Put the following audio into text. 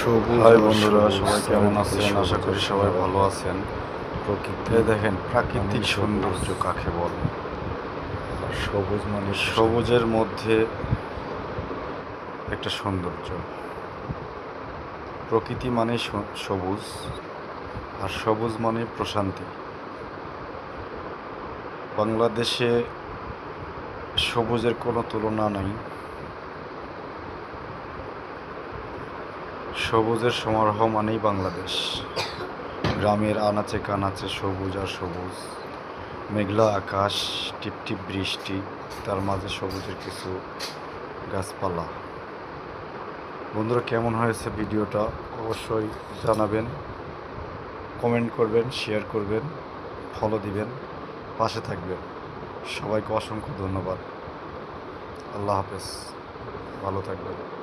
সবুজ হাই আর বন্ধুরা, সবুজ, সবাই কেমন চারিদিকে আছেন? আশা সবুজ করি আর সবাই সবুজ। ভালো আছেন। প্রকৃতি দেখেন প্রাকৃতিক মানেই সৌন্দর্য সবুজ। কাকে বলে। আর সবুজ মানে প্রশান্তি। সবুজের মধ্যে একটা সৌন্দর্য। প্রকৃতি মানে সবুজ, আর সবুজ মানে প্রশান্তি। বাংলাদেশে সবুজের কোনো তুলনা নাই। সবুজের সমারোহ মানেই বাংলাদেশ। গ্রামের আনাচে কানাচে সবুজ আর সবুজ, মেঘলা আকাশ, টিপটিপ বৃষ্টি, তার মাঝে সবুজের কিছু গাছপালা। বন্ধুরা, কেমন হয়েছে ভিডিওটা অবশ্যই জানাবেন, কমেন্ট করবেন, শেয়ার করবেন, ফলো দিবেন, পাশে থাকবেন। সবাইকে অসংখ্য ধন্যবাদ। আল্লাহ হাফেজ, ভালো থাকবেন।